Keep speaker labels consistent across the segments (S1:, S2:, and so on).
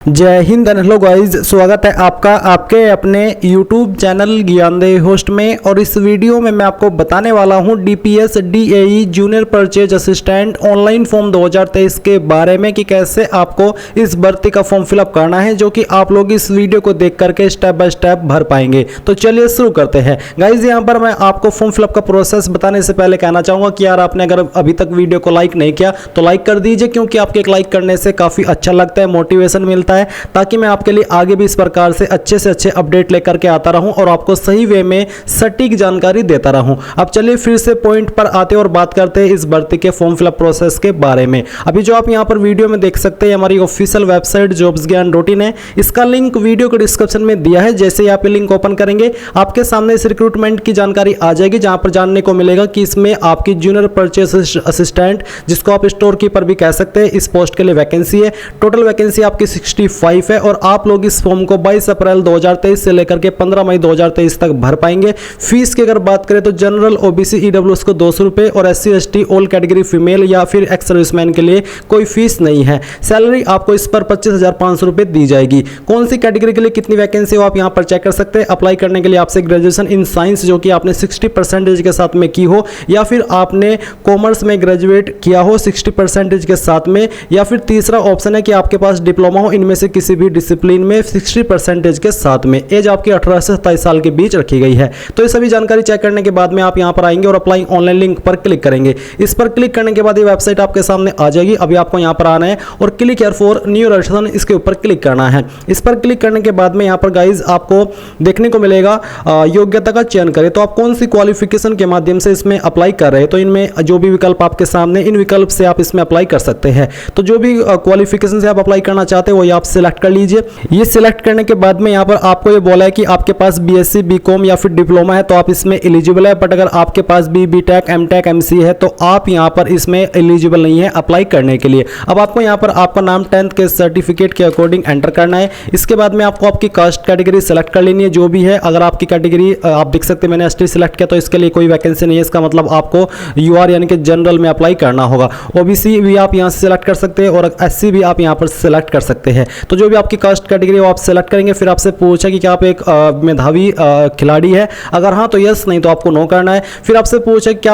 S1: जय Hind and hello guys, स्वागत है आपका आपके अपने YouTube चैनल ज्ञानदेह होस्ट में। और इस वीडियो में मैं आपको बताने वाला हूं DPS DAE junior purchase assistant online form 2023 के बारे में कि कैसे आपको इस भर्ती का फॉर्म फिलअप करना है, जो कि आप लोग इस वीडियो को देख करके स्टेप बाय स्टेप भर पाएंगे। तो चलिए शुरू करते हैं गाइज। यहाँ पर मैं आपको फॉर्म फिलअप का प्रोसेस बताने से पहले कहना चाहूँगा कि यार आपने अगर अभी तक वीडियो को लाइक नहीं किया तो लाइक कर दीजिए, क्योंकि आपके एक लाइक करने से काफ़ी अच्छा लगता है, मोटिवेशन मिलता है, ताकि मैं आपके लिए आगे भी इस प्रकार से अच्छे अपडेट लेकर के आता रहूं और आपको सही वे में सटीक जानकारी देता रहूं। अब चलिए फिर से पॉइंट पर आते और बात करते हैं इस भर्ती के फॉर्म फिलअप प्रोसेस के बारे में। अभी जो आप यहां पर वीडियो में देख सकते हैं हमारी ऑफिशियल वेबसाइट jobsgyan.in है। इसका लिंक वीडियो के डिस्क्रिप्शन में दिया है। जैसे ही आप लिंक ओपन करेंगे आपके सामने इस रिक्रूटमेंट की जानकारी आ जाएगी, जहां पर जानने को मिलेगा कि इसमें आपकी जूनियर परचेज असिस्टेंट, जिसको आप स्टोर कीपर भी कह सकते हैं, इस पोस्ट के लिए वैकेंसी है। टोटल वैकेंसी आपकी 65 है और आप लोग इस फॉर्म को 22 अप्रैल 2023 से लेकर के 15 मई 2023 तक भर पाएंगे। फीस की अगर बात करें तो जनरल OBC EWS को 200 रुपये और SC ST all category female या फिर एक्स सर्विसमैन के लिए कोई फीस नहीं है। सैलरी आपको इस पर 25,500 रुपये दी जाएगी। कौन सी कैटेगरी के लिए कितनी वैकेंसी हो आप यहाँ पर चेक कर सकते हैं। अप्लाई करने के लिए आपसे ग्रेजुएशन इन साइंस जो कि आपने 60% के साथ में की हो, या फिर आपने कॉमर्स में ग्रेजुएट किया हो 60% के साथ में, या फिर तीसरा ऑप्शन है कि आपके पास डिप्लोमा हो इनमें से किसी भी डिसिप्लिन में 60% के साथ में। एज आपकी 18 से 27 साल के बीच रखी गई है। तो ये सभी जानकारी चेक करने के बाद में आप यहां पर आएंगे और अप्लाई ऑनलाइन लिंक पर क्लिक करेंगे। इस पर क्लिक करने के बाद ये वेबसाइट आपके सामने आ जाएगी। अभी आपको यहां पर आना है और click here for new registration, इसके ऊपर क्लिक करना है। इस पर क्लिक करने के बाद में यहां पर गाइज आपको देखने को मिलेगा योग्यता का चयन करें। तो आप कौन सी क्वालिफिकेशन के माध्यम से इसमें अप्लाई कर रहे हैं, तो इनमें जो भी विकल्प आपके सामने, इन विकल्प से आप इसमें अप्लाई कर सकते हैं। तो जो भी क्वालिफिकेशन से आप अप्लाई करना चाहते हैं वो आप सिलेक्ट कर लीजिए। ये सिलेक्ट करने के बाद में यहाँ पर आपको ये बोला है कि आपके पास BSc BCom या फिर डिप्लोमा है तो आप इसमें एलिजिबल है। बट अगर आपके पास BTech MTech MC है तो आप यहाँ पर इसमें एलिजिबल नहीं है अप्लाई करने के लिए। अब आपको यहाँ पर आपका नाम 10th के सर्टिफिकेट के अकॉर्डिंग एंटर करना है। इसके बाद में आपको आपकी कास्ट कैटेगरी सेलेक्ट कर लेनी है जो भी है। अगर आपकी कैटेगरी आप देख सकते हैं मैंने ST सिलेक्ट किया तो इसके लिए कोई वैकेंसी नहीं है, इसका मतलब आपको UR यानी कि जनरल में अप्लाई करना होगा। OBC भी आप यहाँ से सिलेक्ट कर सकते हैं और SC भी आप यहाँ पर सिलेक्ट कर सकते हैं। तो जो भी आपकी कास्ट कैटेगरी वो आप सेलेक्ट करेंगे। फिर आपसे पूछा कि क्या आप एक मेधावी खिलाड़ी है, अगर हाँ तो यस, नहीं तो आपको नो करना है। फिर आपसे पूछा कि क्या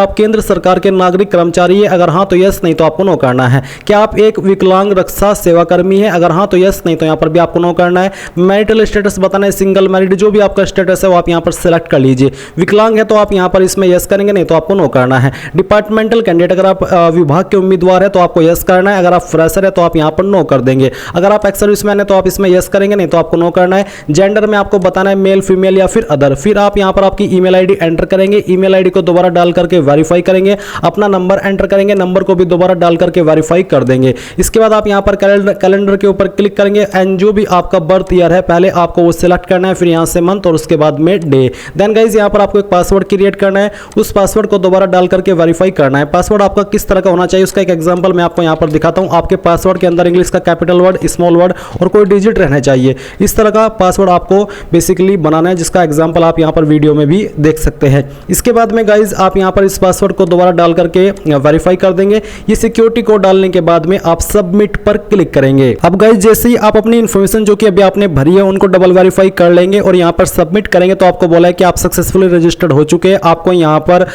S1: आप केंद्र सरकार के नागरिक कर्मचारी है, अगर हाँ तो यस, नहीं तो आपको नो करना है। क्या आप एक विकलांग रक्षा सेवा कर्मी है, अगर हाँ तो यस, नहीं तो यहाँ पर भी आपको नो करना है। मैरिटल स्टेटस बताना है, सिंगल मैरिड, जो भी आपका स्टेटस है वो आप यहाँ पर सेलेक्ट कर लीजिए। विकलांग है तो आप यहाँ पर इसमें यस करेंगे, नहीं तो आपको नो करना है। डिपार्टमेंटल कैंडिडेट, अगर आप विभाग के उम्मीदवार है तो आपको यस करना है, अगर आप फ्रेशर है तो आप यहाँ पर नो कर देंगे। अगर आप एक्स सर्विसमैन है तो आप इसमें यस करेंगे, नहीं तो आपको नो करना है। जेंडर में आपको बताना है मेल फीमेल या फिर अदर। फिर आप यहां पर आपकी ईमेल आईडी एंटर करेंगे। ईमेल आईडी को दोबारा डाल करके वेरीफाई करेंगे। अपना नंबर एंटर करेंगे, नंबर को भी दोबारा डाल करके वेरीफाई कर देंगे। इसके बाद आप यहां पर कैलेंडर के ऊपर क्लिक करेंगे एंड जो भी आपका बर्थ ईयर है पहले आपको वो सिलेक्ट करना है, फिर यहां से मंथ और उसके बाद में डे। देन गाइज यहां पर आपको एक पासवर्ड क्रिएट करना है, उस पासवर्ड को दोबारा डाल करके वेरीफाई करना है। पासवर्ड आपका किस तरह का होना चाहिए उसका एक एग्जांपल मैं आपको यहां पर दिखाता हूं। आपके पासवर्ड के अंदर इंग्लिश का कैपिटल वर्ड, स्मॉल वर्ड और कोई डिजिट रहना चाहिए। इस तरह का पासवर्ड आपको बेसिकली बनाना है, जिसका एग्जांपल आप यहां पर वीडियो में भी देख सकते हैं। इसके बाद में गाइज आप यहां पर इस पासवर्ड को दोबारा डाल करके वेरीफाई कर देंगे। ये सिक्योरिटी कोड डालने के बाद में आप सबमिट पर क्लिक करेंगे। अब गाइज जैसे ही आप अपनी इन्फॉर्मेशन जो कि अभी आपने भरी है उनको डबल वेरीफाई कर लेंगे और यहां पर सबमिट करेंगे तो आपको बोला है कि आप सक्सेसफुली रजिस्टर्ड हो चुके हैं। आपको यहां पर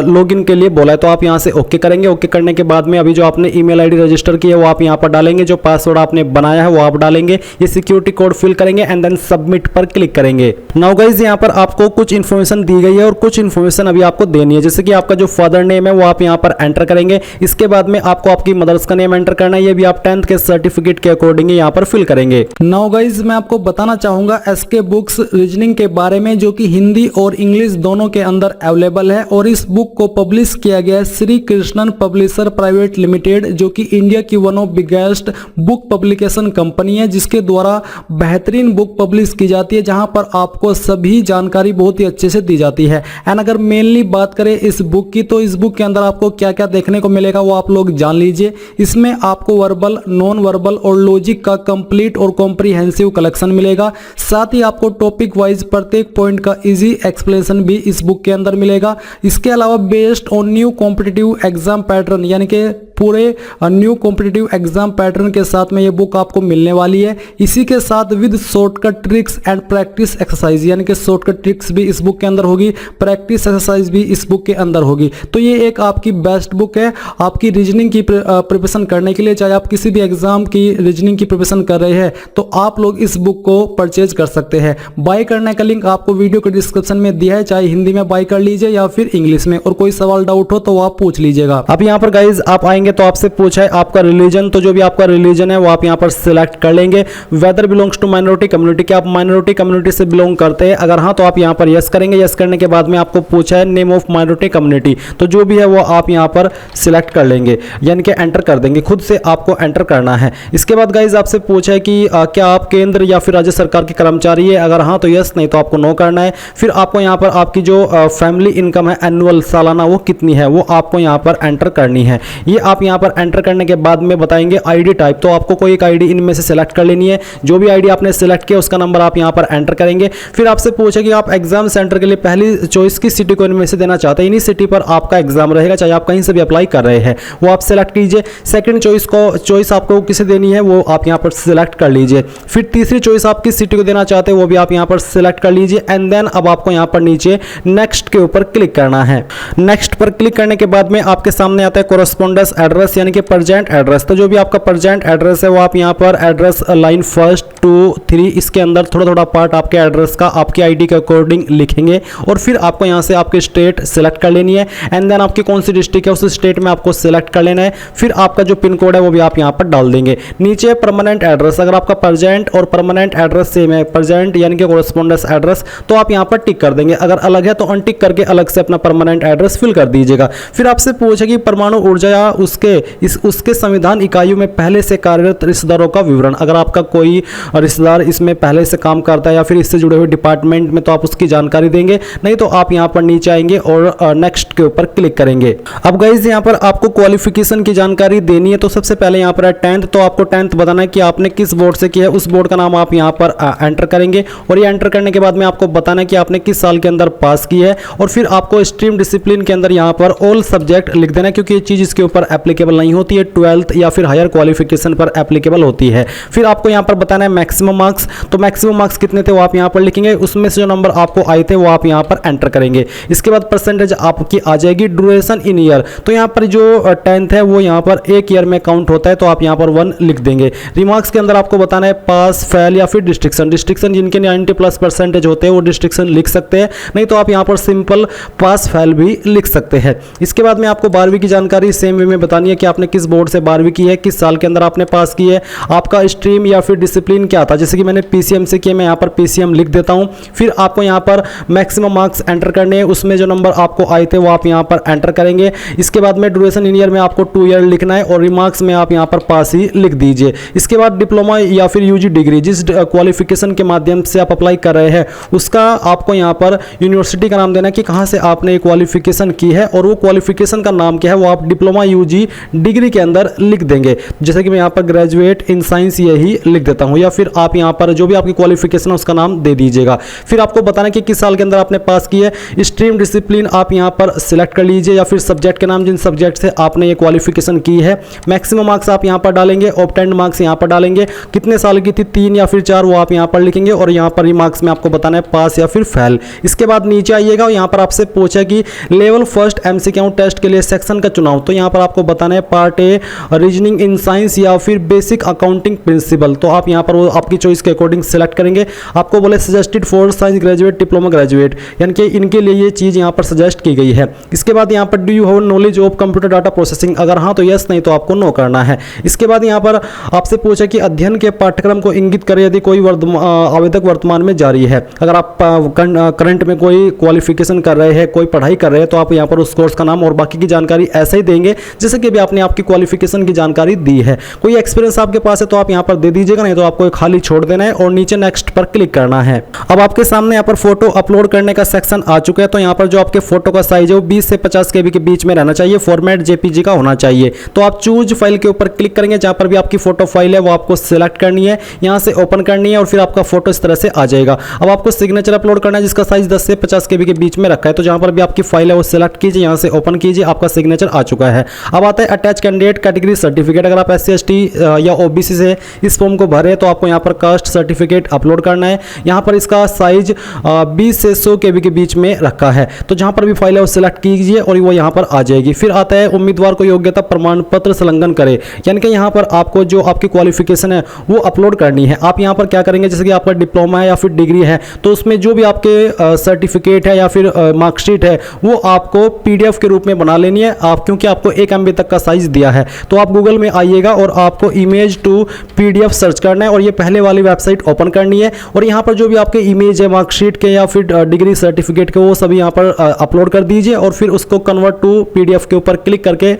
S1: लॉगिन के लिए बोला है तो आप यहां से ओके करेंगे। ओके करने के बाद में अभी जो आपने ईमेल आईडी रजिस्टर की है वो आप यहां पर डालेंगे, जो पासवर्ड आपने बनाया है वो आप डालेंगे, ये सिक्योरिटी कोड फिल करेंगे एंड देन सबमिट पर क्लिक करेंगे। नाउ गाइज यहां पर आपको कुछ इन्फॉर्मेशन दी गई है और कुछ इन्फॉर्मेशन अभी आपको देनी है, जैसे कि आपका जो फादर नेम है वो आप यहां पर एंटर करेंगे। इसके बाद में आपको आपकी मदर्स का नेम एंटर करना है, ये भी आप 10th के सर्टिफिकेट के अकॉर्डिंग यहां पर फिल करेंगे। नाउ गाइज मैं आपको बताना चाहूंगा SK बुक्स रीजनिंग के बारे में, जो कि हिंदी और इंग्लिश दोनों के अंदर अवेलेबल है और इस बुक को पब्लिश किया गया है Shri Krishnan publisher private limited, जो कि इंडिया की one of biggest book publication company है, जिसके द्वारा बेहतरीन बुक पब्लिश की जाती है, जहां पर आपको सभी जानकारी बहुत ही अच्छे से दी जाती है। एंड अगर मेनली बात करें इस बुक की, तो इस बुक के अंदर आपको क्या क्या देखने को मिलेगा वो आप लोग जान लीजिए। इसमें आपको वर्बल, नॉन वर्बल और लॉजिक का कंप्लीट और कॉम्प्रिहेंसिव कलेक्शन मिलेगा। साथ ही आपको टॉपिक वाइज प्रत्येक पॉइंट का इजी एक्सप्लेनेशन भी इस बुक के अंदर मिलेगा। इसके अलावा based on new competitive exam pattern, यानी कि पूरे न्यू कॉम्पिटिटिव एग्जाम पैटर्न के साथ में ये बुक आपको मिलने वाली है। इसी के साथ with shortcut tricks and practice exercise, यानी कि शॉर्टकट ट्रिक्स भी इस बुक के अंदर होगी, प्रैक्टिस एक्सरसाइज भी इस बुक के अंदर होगी। तो ये एक आपकी बेस्ट बुक है आपकी रीजनिंग की प्रिपरेशन करने के लिए। चाहे आप किसी भी एग्जाम की रीजनिंग की प्रिपरेशन कर रहे हैं तो आप लोग इस बुक को परचेज कर सकते हैं। बाय करने का लिंक आपको वीडियो के डिस्क्रिप्शन में दिया है, चाहे हिंदी में बाय कर लीजिए या फिर इंग्लिश में, और कोई सवाल डाउट हो तो आप पूछ लीजिएगा। अब यहाँ पर गाइज आप आएंगे तो आपसे पूछा है आपका रिलीजन, तो जो भी आपका रिलीजन है वो आप यहाँ पर सिलेक्ट कर लेंगे। Whether belongs to minority community, क्या आप माइनॉरिटी कम्युनिटी से बिलोंग करते हैं, अगर हाँ तो आप यहाँ पर यस करेंगे। यस करने के बाद में आपको पूछा है नेम ऑफ माइनॉरिटी कम्युनिटी, तो जो भी है वो आप यहाँ पर सिलेक्ट कर लेंगे, यानी कि एंटर कर देंगे, खुद से आपको एंटर करना है। इसके बाद गाइज आपसे पूछा है कि क्या आप केंद्र या फिर राज्य सरकार के कर्मचारी है, अगर हाँ तो यस, नहीं तो आपको नो करना है। फिर आपको यहाँ पर आपकी जो फैमिली इनकम है एनुअल सालाना वो कितनी है वो आपको यहाँ पर एंटर करनी है। ये आप यहाँ पर एंटर करने के बाद में बताएंगे आईडी टाइप, तो आपको कोई एक आईडी इनमें से सिलेक्ट कर लेनी है। जो भी आईडी आपने सिलेक्ट किया उसका नंबर आप यहाँ पर एंटर करेंगे। फिर आपसे पूछे कि आप एग्जाम सेंटर के लिए पहली चॉइस किस सिटी को इनमें से देना चाहते हैं, इन्हीं सिटी पर आपका एग्जाम रहेगा, चाहे आप कहीं से भी अप्लाई कर रहे हैं वो आप सिलेक्ट कीजिए। सेकंड चॉइस आपको किसे देनी है वो आप यहाँ पर सिलेक्ट कर लीजिए। फिर तीसरी चॉइस आप किस सिटी को देना चाहते हैं वो भी आप यहाँ पर सिलेक्ट कर लीजिए। एंड देन अब आपको यहाँ पर नीचे नेक्स्ट के ऊपर क्लिक करना है। नेक्स्ट पर क्लिक करने के बाद में आपके सामने आता है कोरस्पोंडेंस एड्रेस, यानी कि प्रेजेंट एड्रेस। तो जो भी आपका प्रेजेंट एड्रेस है वो आप यहाँ पर एड्रेस लाइन 1, 2, 3 इसके अंदर थोड़ा थोड़ा पार्ट आपके एड्रेस का आपकी आईडी के अकॉर्डिंग लिखेंगे, और फिर आपको यहाँ से आपकी स्टेट सिलेक्ट कर लेनी है। एंड देन आपकी कौन सी डिस्ट्रिक्ट है उस स्टेट में आपको सिलेक्ट कर लेना है। फिर आपका जो पिन कोड है वो भी आप यहाँ पर डाल देंगे। नीचे परमानेंट एड्रेस, अगर आपका प्रेजेंट और परमानेंट एड्रेस सेम है, प्रेजेंट यानी कि कोरस्पोंडेंस एड्रेस, तो आप यहाँ पर टिक कर देंगे। अगर अलग है तो अनटिक करके अलग से अपना परमानेंट एड्रेस फिल कर दीजिएगा। फिर आपसे पूछे कि परमाणु ऊर्जा या उसके संविधान इकाइयों में पहले से कार्यरत रिश्तेदारों का विवरण, अगर आपका कोई रिश्तेदार इसमें पहले से काम करता है या फिर इससे जुड़े हुए डिपार्टमेंट में तो आप उसकी जानकारी देंगे, नहीं तो आप यहाँ पर नीचे आएंगे और नेक्स्ट के ऊपर क्लिक करेंगे। अब गाइज यहाँ पर आपको क्वालिफिकेशन की जानकारी देनी है, तो सबसे पहले यहाँ पर है 10th, तो आपको 10th बताना है कि आपने किस बोर्ड से किया है, उस बोर्ड का नाम आप यहाँ पर एंटर करेंगे। और ये एंटर करने के बाद में आपको बताना है कि आपने किस साल के अंदर पास की है, और फिर आपको स्ट्रीम डिसिप्लिन के अंदर यहाँ पर ऑल सब्जेक्ट लिख देना है, क्योंकि ये चीज़ इसके ऊपर एप्लीकेबल नहीं होती है, 12th या फिर हायर क्वालिफिकेशन पर एप्लीकेबल होती है। फिर आपको यहाँ पर बताना है मैक्सिमम मार्क्स, तो मैक्सिमम मार्क्स कितने थे वो आप यहाँ पर लिखेंगे, उसमें से जो नंबर आपको आए थे वो आप यहाँ पर एंटर करेंगे। इसके बाद परसेंटेज आपकी आ जाएगी। ड्यूरेशन इन ईयर, तो यहाँ पर जो 10th है वो यहाँ पर एक ईयर में काउंट होता है, तो आप यहाँ पर 1 लिख देंगे। रिमार्क्स के अंदर आपको बताना है पास, फेल या फिर डिस्ट्रिक्शन जिनके 90+ % होते हैं वो डिस्ट्रिक्शन लिख सकते हैं, नहीं तो आप यहाँ पर सिंपल पास फेल भी लिख सकते हैं। इसके बाद में आपको 12वीं की जानकारी सेम वे में बतानी है कि आपने किस बोर्ड से 12वीं की है, किस साल के अंदर आपने पास की है, आपका स्ट्रीम या फिर डिसिप्लिन क्या था, जैसे कि मैंने पीसीएम से किया, मैं यहाँ पर पीसीएम लिख देता हूँ। फिर आपको यहाँ पर मैक्सिमम मार्क्स एंटर करने हैं, उसमें जो नंबर आपको आए थे वो आप यहाँ पर एंटर करेंगे। इसके बाद में ड्यूरेशन इन ईयर में आपको 2 ईयर लिखना है, और रिमार्क्स में आप यहाँ पर पास ही लिख दीजिए। इसके बाद डिप्लोमा या फिर यूजी डिग्री, जिस क्वालिफिकेशन के माध्यम से आप अप्लाई कर रहे हैं उसका आपको यहाँ पर यूनिवर्सिटी का नाम देना है कि कहाँ से आपने क्वालिफिकेशन की है, और वो क्वालिफिकेशन का नाम क्या है वो आप डिप्लोमा यूजी डिग्री के अंदर लिख देंगे। जैसे कि मैं यहाँ पर ग्रेजुएट इन साइंस यही लिख देता हूँ, या फिर आप यहाँ पर जो भी आपकी क्वालिफिकेशन है उसका नाम दे दीजिएगा। फिर आपको बताना कि किस साल के अंदर आपने पास की है। स्ट्रीम डिसिप्लिन आप यहाँ पर सिलेक्ट कर लीजिए, या फिर सब्जेक्ट के नाम जिन सब्जेक्ट से आपने ये क्वालिफिकेशन की है। मैक्सिमम मार्क्स आप यहाँ पर डालेंगे, ऑब्टेन्ड मार्क्स यहाँ पर डालेंगे, कितने साल की थी 3 या फिर 4 वो आप यहाँ पर लिखेंगे, और यहाँ पर रिमार्क्स में आपको बताना है पास या फिर फेल। इसके बाद नीचे आइएगा, यहाँ पर आपसे पूछा कि लेवल 1 MCQ टेस्ट के लिए सेक्शन का चुनाव, तो यहाँ पर आपको बताना है part A reasoning in science या फिर बेसिक अकाउंटिंग प्रिंसिपल, तो आप यहाँ पर वो आपकी चॉइस के अकॉर्डिंग सेलेक्ट करेंगे। आपको बोले suggested for science graduate, diploma graduate, यानी कि इनके लिए ये चीज़ यहाँ पर सजेस्ट की गई है। इसके बाद यहाँ पर do you have knowledge of computer data processing, अगर हाँ तो यस, नहीं तो आपको नो करना है। इसके बाद यहाँ पर आपसे पूछा कि अध्ययन के पाठ्यक्रम को इंगित करे यदि कोई आवेदक वर्तमान में जारी है, अगर आप करंट में कोई क्वालिफिकेशन कर रहे हैं, कोई पढ़ाई कर रहे हैं, तो आप यहाँ पर उस कोर्स का नाम और बाकी की जानकारी ऐसे ही देंगे जैसे कि भी आपने आपकी क्वालिफिकेशन की जानकारी दी है। कोई एक्सपीरियंस आपके पास है तो आप यहाँ पर दे दीजिएगा, नहीं तो आपको खाली छोड़ देना है और नीचे नेक्स्ट पर क्लिक करना है। अब आपके सामने यहाँ पर फोटो अपलोड करने का सेक्शन आ चुका है। तो यहाँ पर जो आपके फोटो का साइज है वो 20 से 50 KB के बीच में रहना चाहिए, फॉर्मेट JPG का होना चाहिए। तो आप चूज फाइल के ऊपर क्लिक करेंगे, जहां पर भी आपकी फोटो फाइल है वो आपको सिलेक्ट करनी है, यहां से ओपन करनी है और फिर आपका फोटो इस तरह से आ जाएगा। अब आपको सिग्नेचर अपलोड करना है जिसका साइज 10 से 50 KB के बीच में रखा है। तो जहां पर भी आपकी फाइल है वो सिलेक्ट कीजिए, यहां से ओपन कीजिए, आपका सिग्नेचर आ चुका है। अब आता है अटैच कैंडिडेट कैटेगरी सर्टिफिकेट। अगर आप SC ST या OBC से इस फॉर्म को भरे तो आपको यहाँ पर कास्ट सर्टिफिकेट अपलोड करना है। यहाँ पर इसका साइज 20 से 100 KB के बीच में रखा है। तो जहां पर भी फाइल है वो सिलेक्ट कीजिए और वो यहाँ पर आ जाएगी। फिर आता है उम्मीदवार को योग्यता प्रमाण पत्र संलग्न करे, यानी कि यहाँ पर आपको जो आपकी क्वालिफिकेशन है वो अपलोड करनी है। आप यहाँ पर क्या करेंगे, जैसे कि आपका डिप्लोमा है या फिर डिग्री है तो उसमें जो भी आपके सर्टिफिकेट है या फिर मार्कशीट है वो आपको PDF के रूप में बना लेनी है आप, क्योंकि आपको 1 MB तक का साइज दिया है। तो आप गूगल में आइएगा और आपको इमेज टू PDF सर्च करना है और ये पहले वाली वेबसाइट ओपन करनी है और यहाँ पर जो भी आपके इमेज है मार्कशीट के या फिर डिग्री सर्टिफिकेट के वो सभी यहाँ पर अपलोड कर दीजिए और फिर उसको कन्वर्ट टू PDF के ऊपर क्लिक करके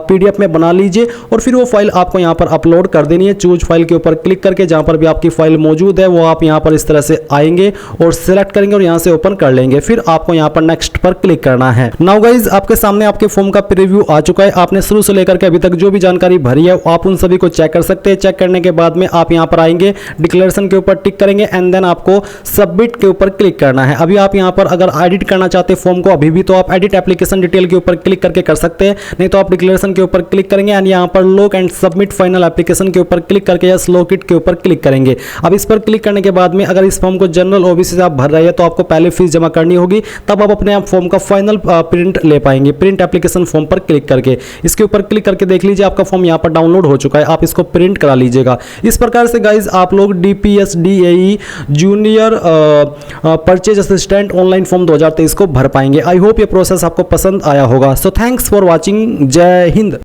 S1: PDF में बना लीजिए और फिर वो फाइल आपको यहाँ पर अपलोड कर देनी है। चूज फाइल के ऊपर क्लिक करके जहाँ पर भी आपकी फाइल मौजूद है वो आप यहाँ पर इस तरह से आएंगे और सिलेक्ट करेंगे और यहाँ से ओपन कर लेंगे। फिर आपको यहाँ पर नेक्स्ट पर क्लिक करना है। नाउ गाइज आपके सामने आपके फॉर्म का प्रीव्यू आ चुका है। आपने शुरू से लेकर के अभी तक जो भी जानकारी भरी है आप उन सभी को चेक कर सकते हैं। चेक करने के बाद में आप यहाँ पर आएंगे, डिक्लेरेशन के ऊपर टिक करेंगे एंड देन आपको सबमिट के ऊपर क्लिक करना है। अभी आप यहाँ पर अगर एडिट करना चाहते हैं फॉर्म को अभी भी तो आप एडिट एप्लीकेशन डिटेल के ऊपर क्लिक करके कर सकते हैं, नहीं तो आप डिक्लेरेशन के ऊपर क्लिक करेंगे एंड यहाँ पर lock and submit final application के ऊपर क्लिक करके या लॉक इट के ऊपर क्लिक करेंगे। अब इस पर क्लिक करने के बाद में अगर इस फॉर्म को जनरल OBC से आप भर रहे हैं तो आपको पहले फीस जमा करनी होगी, तब आप अपने आप फॉर्म का फाइनल प्रिंट ले पाएंगे। प्रिंट एप्लीकेशन फॉर्म पर क्लिक करके इसके ऊपर क्लिक करके देख लीजिए आपका फॉर्म यहाँ पर डाउनलोड हो चुका है, आप इसको प्रिंट करा लीजिएगा। इस प्रकार से गाइज आप लोग DPS DAE junior purchase assistant online form 2023 को भर पाएंगे। आई होप ये प्रोसेस आपको पसंद आया होगा। So thanks for watching. जय हिंद।